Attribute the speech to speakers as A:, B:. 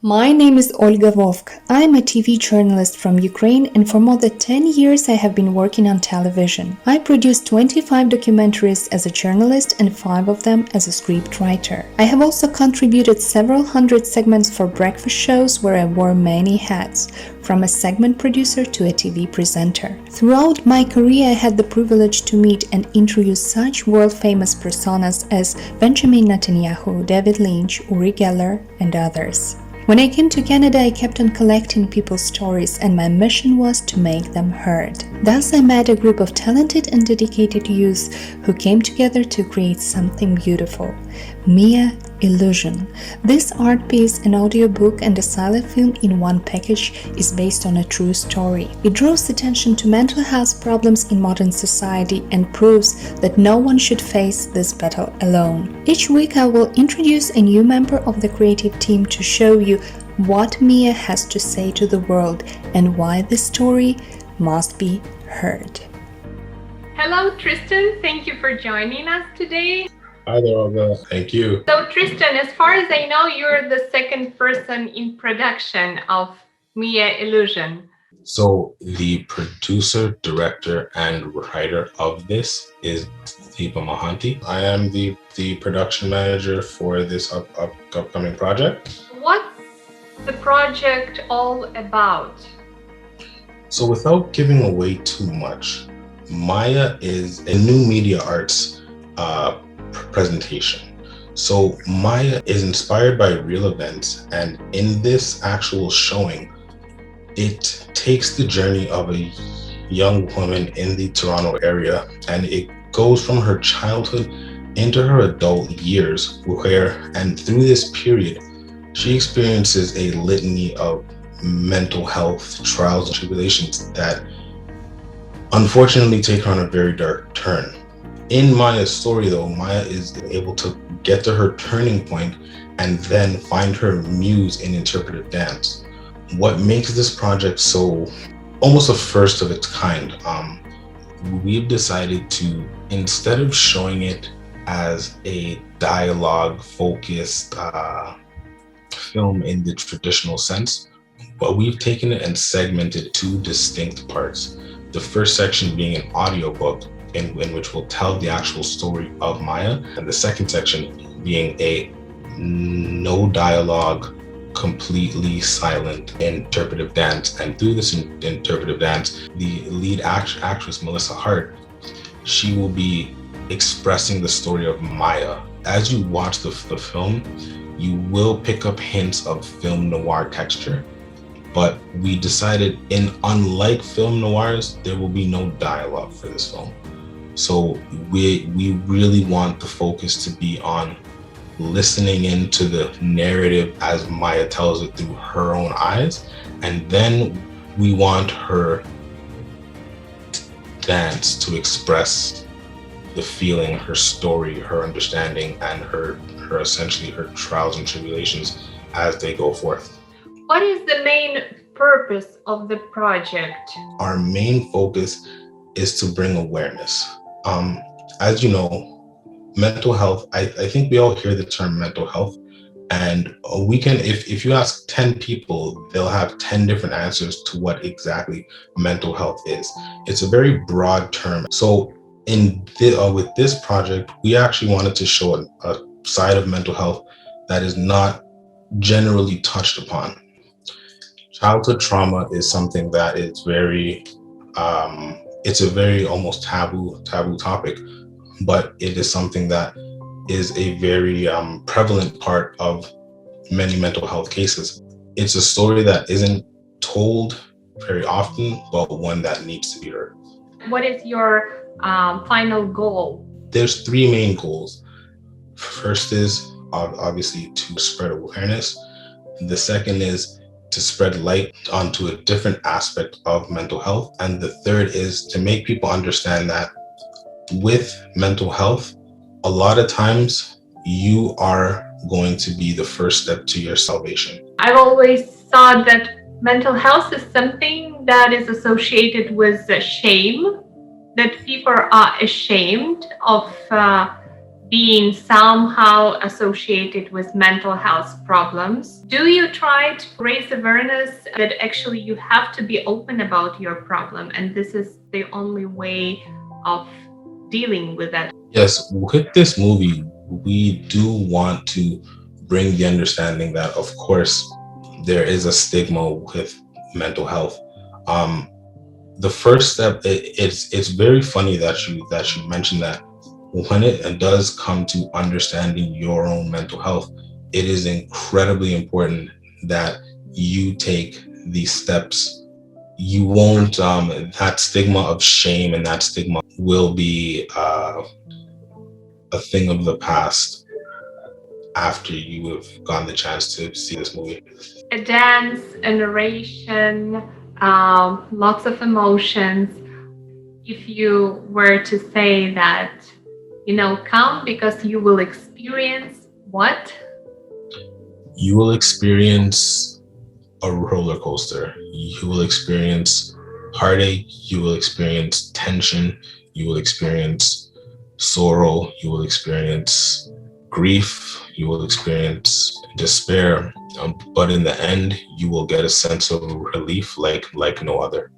A: My name is Olga Vovk. I am a TV journalist from Ukraine, and for more than 10 years I have been working on television. I produced 25 documentaries as a journalist and 5 of them as a scriptwriter. I have also contributed several hundred segments for breakfast shows where I wore many hats, from a segment producer to a TV presenter. Throughout my career, I had the privilege to meet and interview such world-famous personas as Benjamin Netanyahu, David Lynch, Uri Geller, and others. When I came to Canada, I kept on collecting people's stories, and my mission was to make them heard. Thus, I met a group of talented and dedicated youths who came together to create something beautiful. Mia Illusion. This art piece, an audiobook and a silent film in one package, is based on a true story. It draws attention to mental health problems in modern society and proves that no one should face this battle alone. Each week I will introduce a new member of the creative team to show you what Mia has to say to the world and why this story must be heard.
B: Hello Tristan, thank you for joining us today.
C: Hi there, Olga. Thank you.
B: So Tristan, as far as I know, you're the second person in production of Mia Illusion.
C: So the producer, director, and writer of this is Deepa Mahanti. I am the production manager for this upcoming project.
B: What's the project all about?
C: So without giving away too much, Maya is a new media arts presentation. So Maya is inspired by real events, and in this actual showing, it takes the journey of a young woman in the Toronto area, and it goes from her childhood into her adult years, and through this period, she experiences a litany of mental health trials and tribulations that unfortunately take her on a very dark turn. In Maya's story, though, Maya is able to get to her turning point and then find her muse in interpretive dance. What makes this project so almost a first of its kind, we've decided to, instead of showing it as a dialogue-focused film in the traditional sense, but we've taken it and segmented 2 distinct parts. The first section being an audiobook, in which we'll tell the actual story of Maya, and the second section being a no dialogue, completely silent interpretive dance. And through this interpretive dance, the lead actress, Melissa Hart, she will be expressing the story of Maya. As you watch the film, you will pick up hints of film noir texture, but we decided, unlike film noirs, there will be no dialogue for this film. So we really want the focus to be on listening into the narrative as Maya tells it through her own eyes, and then we want her dance to express the feeling, her story, her understanding, and her essentially her trials and tribulations as they go forth.
B: What is the main purpose of the project?
C: Our main focus is to bring awareness. As you know, mental health, I think we all hear the term mental health, and we can, if you ask 10 people, they'll have 10 different answers to what exactly mental health is. It's a very broad term. So with this project, we actually wanted to show a side of mental health that is not generally touched upon. Childhood trauma is something that is very, it's a very almost taboo topic, but it is something that is a very prevalent part of many mental health cases. It's a story that isn't told very often, but one that needs to be heard.
B: What is your final goal?
C: There's 3 main goals. First is obviously to spread awareness. The second is to spread light onto a different aspect of mental health. And the third is to make people understand that with mental health, a lot of times you are going to be the first step to your salvation.
B: I've always thought that mental health is something that is associated with shame, that people are ashamed of being somehow associated with mental health problems. Do you try to raise awareness that actually you have to be open about your problem and this is the only way of dealing with that?
C: Yes, with this movie, we do want to bring the understanding that, of course, there is a stigma with mental health. The first step, it's very funny that you mentioned that when it does come to understanding your own mental health, it is incredibly important that you take these steps. You won't that stigma of shame and that stigma will be a thing of the past after you have gotten the chance to see this movie.
B: A dance, a narration, lots of emotions. If you were to say that, come because you will experience what?
C: You will experience a roller coaster. You will experience heartache. You will experience tension. You will experience sorrow. You will experience grief. You will experience despair. But in the end, you will get a sense of relief like no other.